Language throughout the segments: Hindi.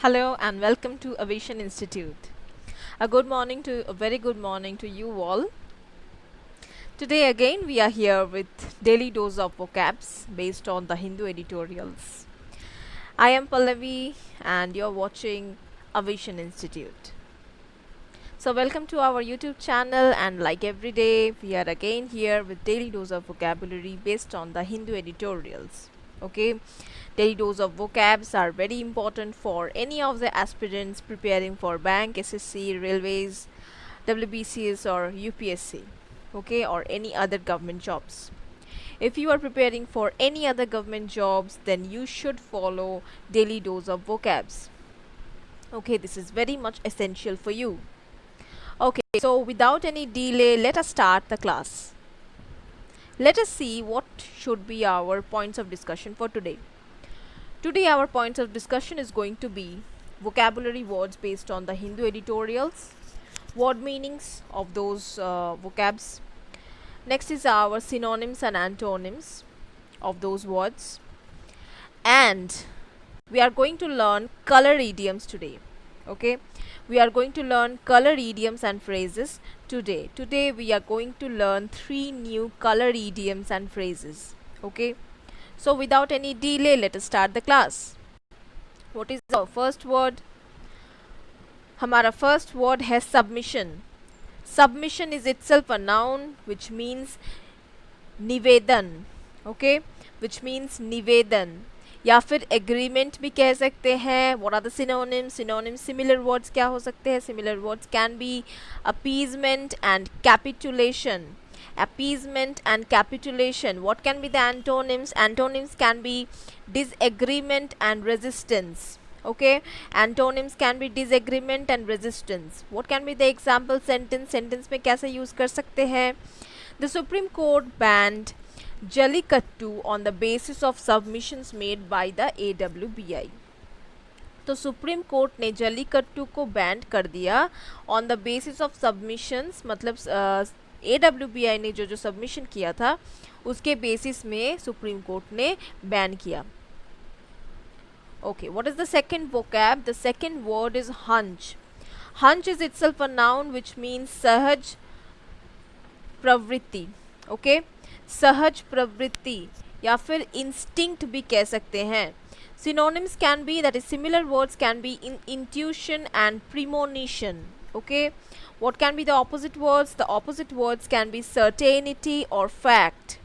Hello and welcome to Aviation Institute. A very good morning to you all. Today again we are here with daily dose of vocabs based on the Hindu editorials. I am Pallavi and you're watching Aviation Institute. So welcome to our YouTube channel, and like every day we are again here with daily dose of vocabulary based on the Hindu editorials. Okay, daily dose of vocabs are very important for any of the aspirants preparing for bank, SSC, railways, WBCS or UPSC, okay, or any other government jobs. If you are preparing for any other government jobs, then you should follow daily dose of vocabs. Okay, this is very much essential for you. Okay, so without any delay, let us start the class. Let us see what should be our points of discussion for today. Today our points of discussion is going to be vocabulary words based on the Hindu editorials, word meanings of those vocabs. Next is our synonyms and antonyms of those words. And we are going to learn color idioms today. Okay, we are going to learn color idioms and phrases today. Today we are going to learn 3 new color idioms and phrases. Okay, so without any delay, let us start the class. What is our first word? हमारा first word है submission. Submission is itself a noun which means निवेदन. Okay, which means निवेदन, या फिर एग्रीमेंट भी कह सकते हैं. What are the synonyms? Synonyms similar words क्या हो सकते हैं? Similar words can be appeasement and capitulation. Appeasement and capitulation. What can be the antonyms? Antonyms can be disagreement and resistance. Okay, antonyms can be disagreement and resistance. What can be the example sentence? Sentence में कैसे use कर सकते हैं? The Supreme Court banned Jallikattu on the basis of submissions made by the AWBI. तो सुप्रीम कोर्ट ने जल्लीकट्टू को बैन कर दिया on the basis of submissions. मतलब AWBI ने जो सबमिशन किया था उसके बेसिस में सुप्रीम कोर्ट ने बैन किया. Okay, what is the second vocab? The second word is hunch. Hunch is itself a noun which means सहज प्रवृत्ति. Okay, सहज प्रवृत्ति या फिर instinct भी कह सकते हैं. Synonyms can be, that is similar words can be intuition and premonition. Okay, what can be the opposite words? The opposite words can be certainty or fact.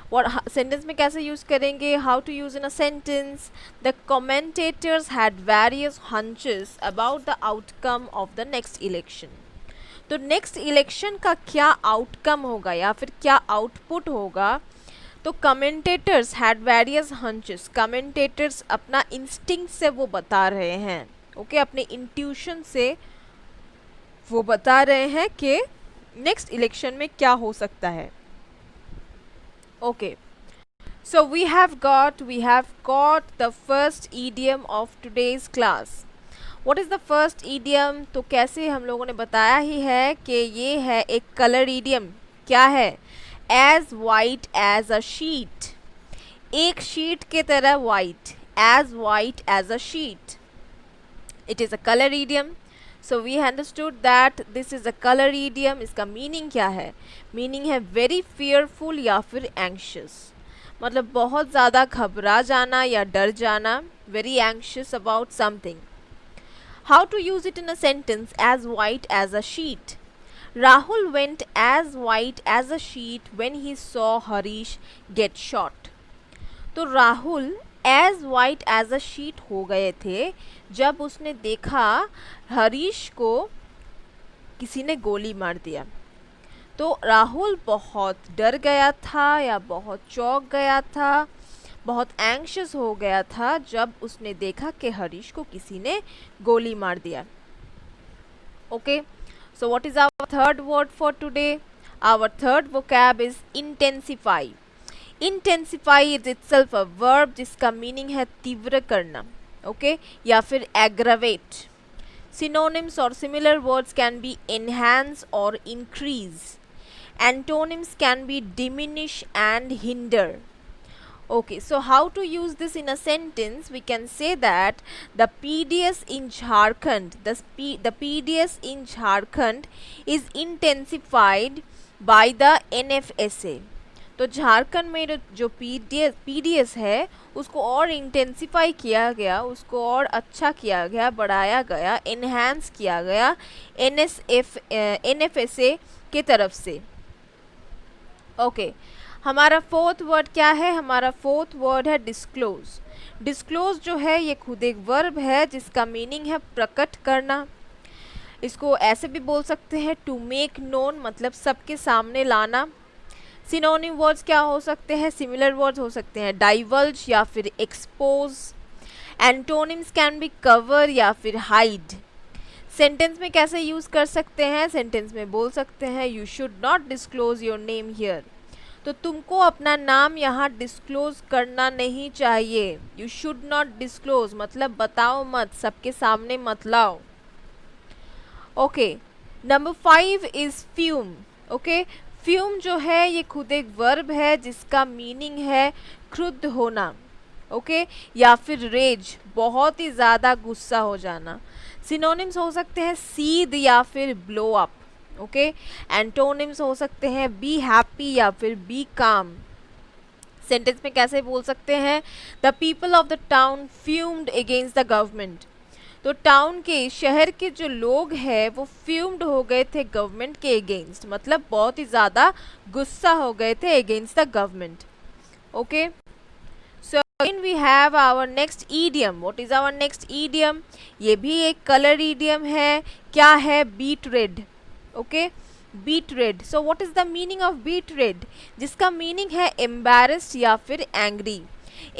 What sentence में कैसे use करेंगे? How to use in a sentence? The commentators had various hunches about the outcome of the next election. तो नेक्स्ट इलेक्शन का क्या आउटकम होगा या फिर क्या आउटपुट होगा? तो कमेंटेटर्स हैड वेरियस हंचेस. कमेंटेटर्स अपना इंस्टिंक्ट से वो बता रहे हैं. ओके, अपने इंट्यूशन से वो बता रहे हैं कि नेक्स्ट इलेक्शन में क्या हो सकता है. Okay, so we have got the first idiom of today's class. What is the first idiom? तो कैसे हम लोगों ने बताया ही है कि ये है एक कलर ईडियम. क्या है? As white as a sheet. एक शीट के तरह white. As white as a sheet. It is a colour idiom. So we understood that this is a colour idiom. इसका मीनिंग क्या है? मीनिंग है वेरी फियरफुल या फिर एंक्शियस. मतलब बहुत ज़्यादा घबरा जाना या डर जाना. Very anxious about something. How to use it in a sentence? As white as a sheet. Rahul went as white as a sheet when he saw Harish get shot. तो Rahul as white as a sheet हो गए थे जब उसने देखा हरीश को किसी ने गोली मार दिया. तो राहुल बहुत डर गया था या बहुत चौंक गया था, बहुत एंक्शियस हो गया था जब उसने देखा कि हरीश को किसी ने गोली मार दिया. Okay, so what is our third word for today? Our third vocab is intensify. Intensify is itself a verb जिसका मीनिंग है तीव्र करना. ओके, या फिर एग्रावेट. सिनोनिम्स और similar words can be enhance और increase. Antonyms can be diminish and hinder. Okay, so how to use this in a sentence? We can say that the PDS in Jharkhand, the PDS in Jharkhand is intensified by the NFSA. तो झारखंड में जो पीडीएस है उसको और इंटेंसिफाई किया गया, उसको और अच्छा किया गया, बढ़ाया गया, एनहांस किया गया एनएफएसए के तरफ से. ओके, हमारा फोर्थ वर्ड क्या है? हमारा फोर्थ वर्ड है डिस्क्लोज. डिस्क्लोज जो है ये खुद एक वर्ब है जिसका मीनिंग है प्रकट करना. इसको ऐसे भी बोल सकते हैं टू मेक नोन, मतलब सबके सामने लाना. सिनोनिम वर्ड्स क्या हो सकते हैं? सिमिलर वर्ड्स हो सकते हैं डाइवल्ज या फिर expose. Antonyms can B cover या फिर हाइड. सेंटेंस में कैसे यूज़ कर सकते हैं? सेंटेंस में बोल सकते हैं you should not disclose your name here. तो तुमको अपना नाम यहाँ डिस्क्लोज करना नहीं चाहिए. यू शुड नॉट डिस्क्लोज मतलब बताओ मत, सबके सामने मत लाओ. Okay, number 5 is fume. Okay, fume जो है ये खुद एक वर्ब है जिसका मीनिंग है क्रुद्ध होना. ओके, या फिर रेज, बहुत ही ज़्यादा गुस्सा हो जाना. सिनोनिम्स हो सकते हैं सीद या फिर ब्लो अप. ओके, एंटोनिम्स हो सकते हैं बी हैप्पी या फिर बी काम. सेंटेंस में कैसे बोल सकते हैं? The people of the town fumed against the government. तो टाउन के, शहर के जो लोग हैं वो फ्यूम्ड हो गए थे गवर्नमेंट के अगेंस्ट, मतलब बहुत ही ज़्यादा गुस्सा हो गए थे against the government. Okay, so again we have our next idiom. What is our next idiom? ये भी एक कलर ईडियम है. क्या है? Beet red. Okay, beet red. So what is the meaning of beet red? जिसका मीनिंग है एम्बैरेस्ड या फिर एंग्री.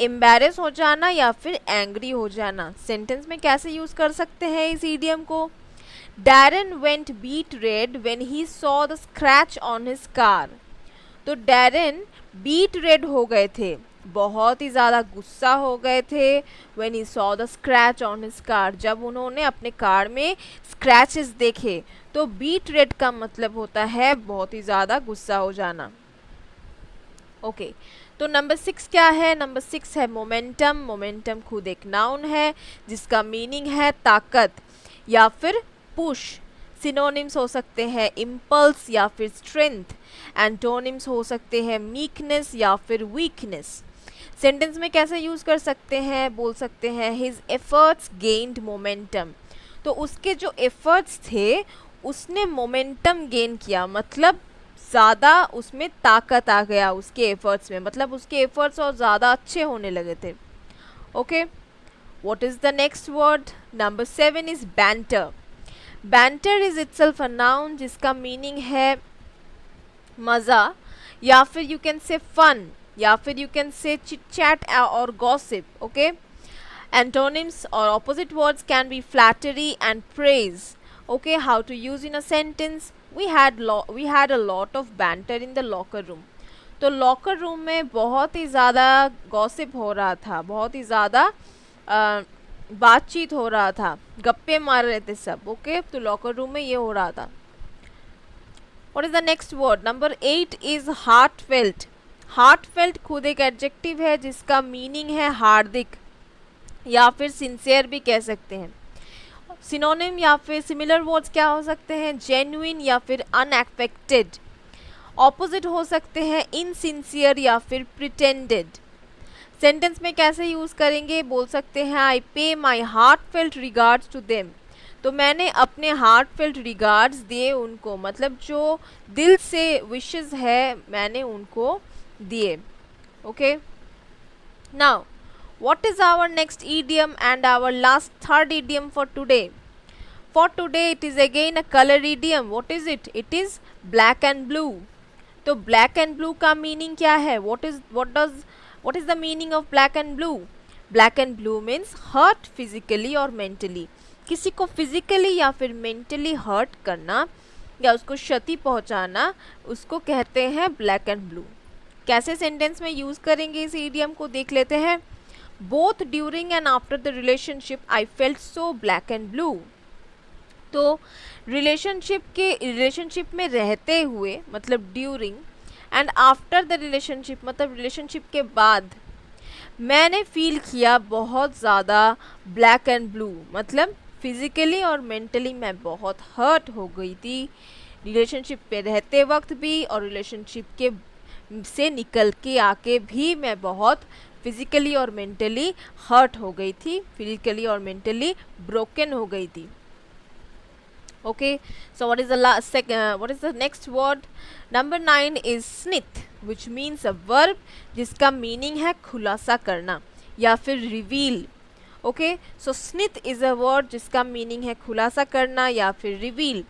एम्बैरेस हो जाना या फिर एंग्री हो जाना. सेंटेंस में कैसे यूज कर सकते हैं इस ईडियम को? Darren went beet red when he saw the scratch on his car. तो डैरन बीट रेड हो गए थे, बहुत ही ज़्यादा गुस्सा हो गए थे when he saw the scratch on his car, जब उन्होंने अपने कार में स्क्रैचेस देखे. तो बीट रेड का मतलब होता है बहुत ही ज़्यादा गुस्सा हो जाना. ओके, तो नंबर 6 क्या है? नंबर 6 है मोमेंटम. मोमेंटम खुद एक नाउन है जिसका मीनिंग है ताकत या फिर पुश. सिनोनिम्स हो सकते हैं इम्पल्स या फिर स्ट्रेंथ. एंटोनिम्स हो सकते हैं मीकनेस या फिर वीकनेस. सेंटेंस में कैसे यूज़ कर सकते हैं? बोल सकते हैं हिज एफर्ट्स गेन्ड मोमेंटम. तो उसके जो एफर्ट्स थे उसने मोमेंटम गेन किया, मतलब ज़्यादा उसमें ताकत आ गया उसके एफर्ट्स में, मतलब उसके एफर्ट्स और ज़्यादा अच्छे होने लगे थे. Okay, what is the next word? Number 7 is banter. Banter is itself a noun जिसका मीनिंग है मज़ा या फिर यू कैन से फन या फिर you can say chit chat और गॉसिप. ओके, एंटोनिम्स और opposite words can B flattery and praise. Okay, how to use in a sentence? We had a lot of banter in the locker room. तो लॉकर रूम में बहुत ही ज़्यादा गॉसिप हो रहा था, बहुत ही ज़्यादा बातचीत हो रहा था, गप्पे मार रहे थे सब. ओके, तो लॉकर रूम में ये हो रहा था. What is the next word? Number 8 is heartfelt. Heartfelt खुद एक एडजेक्टिव है जिसका मीनिंग है हार्दिक या फिर सिंसियर भी कह सकते हैं. सिनोनिम या फिर सिमिलर वर्ड्स क्या हो सकते हैं? जेन्युइन या फिर अनएफेक्टेड. ऑपोजिट हो सकते हैं इनसिंसियर या फिर प्रिटेंडेड. सेंटेंस में कैसे यूज़ करेंगे? बोल सकते हैं आई पे माई हार्टफेल्ट रिगार्ड्स टू देम. तो मैंने अपने हार्टफेल्ट रिगार्ड्स दिए उनको, मतलब जो दिल से विशेस है मैंने उनको दिए. Okay, now what is our next idiom and our last third idiom for today? For today it is again a color idiom. What is it? It is black and blue. तो black and blue का meaning क्या है? What is the meaning of black and blue? Black and blue means hurt physically or mentally. किसी को physically या फिर mentally hurt करना या उसको क्षति पहुंचाना, उसको कहते हैं black and blue. कैसे सेंटेंस में यूज़ करेंगे इस idiom को देख लेते हैं. Both during and after the relationship I felt so black and blue. तो रिलेशनशिप में रहते हुए मतलब during, and after the relationship मतलब रिलेशनशिप के बाद मैंने फील किया बहुत ज़्यादा ब्लैक एंड ब्लू, मतलब फिजिकली और मेंटली मैं बहुत हर्ट हो गई थी, रिलेशनशिप पे रहते वक्त भी और रिलेशनशिप के से निकल के आके भी मैं बहुत फिजिकली और मेंटली हर्ट हो गई थी, फिजिकली और मेंटली ब्रोकन हो गई थी. Okay, so what is the what is the next word? Number 9 is snith, which means a verb जिसका meaning है खुलासा करना या फिर reveal. Okay, so snith is a word जिसका meaning है खुलासा करना या फिर reveal.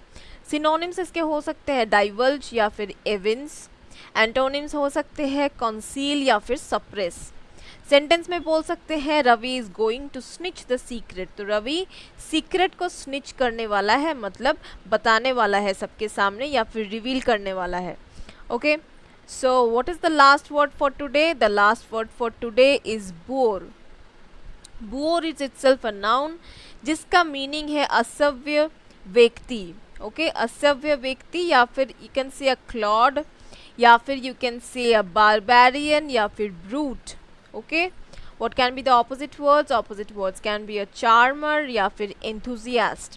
Synonyms इसके हो सकते हैं divulge या फिर evince. Antonyms हो सकते हैं conceal या फिर suppress. सेंटेंस में बोल सकते हैं Ravi is going to snitch the secret. तो रवि सीक्रेट को स्निच करने वाला है, मतलब बताने वाला है सबके सामने या फिर रिवील करने वाला है. Okay, so what is the last word for today? The last word for today is bore. Bore is itself a noun जिसका मीनिंग है असभ्य व्यक्ति. ओके, असभ्य व्यक्ति या फिर you can say a Claude या फिर you can say a barbarian या फिर brute. Okay, what can be the opposite words? Opposite words can be a charmer या फिर enthusiast.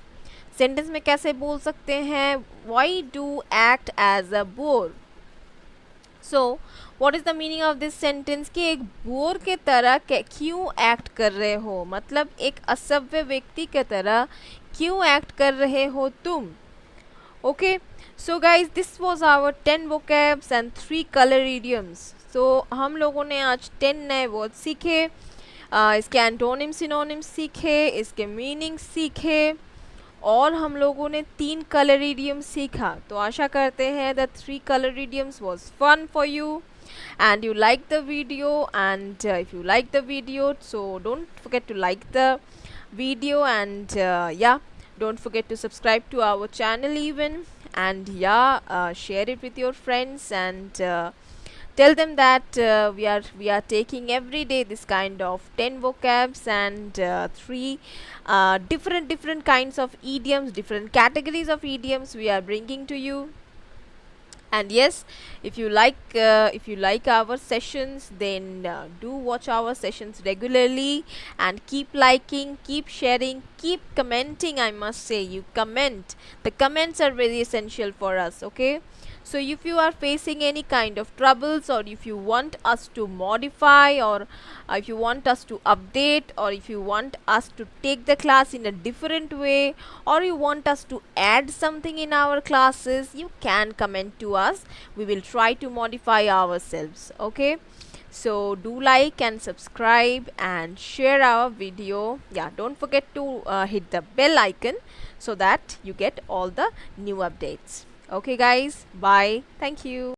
Sentence में कैसे बोल सकते हैं? Why do act as a bore? So, what is the meaning of this sentence? कि एक बोर के तरह क्यों एक्ट कर रहे हो, मतलब एक असभ्य व्यक्ति के तरह क्यों एक्ट कर रहे हो तुम. Okay, so guys, this was our 10 vocabs and 3 color idioms. तो हम लोगों ने आज 10 नए वर्ड सीखे, इसके एंटोनिम सिनोनिम सीखे, इसके मीनिंग सीखे और हम लोगों ने 3 कलर इडियम्स सीखा. तो आशा करते हैं the 3 colour idioms was fun for you and you like the video, and if you like the video, so don't forget to like the video, and yeah, don't forget to subscribe to our channel even, and yeah, share it with your friends, and tell them that we are taking every day this kind of 10 vocabs and 3 different kinds of idioms, different categories of idioms we are bringing to you. And yes, if you like our sessions, then do watch our sessions regularly and keep liking, keep sharing, keep commenting. I must say, you comment. The comments are very essential for us. Okay, so if you are facing any kind of troubles, or if you want us to modify, or if you want us to update, or if you want us to take the class in a different way, or you want us to add something in our classes, you can comment to us. We will try to modify ourselves. Okay, so do like and subscribe and share our video. Yeah, don't forget to hit the bell icon so that you get all the new updates. Okay guys, bye, thank you.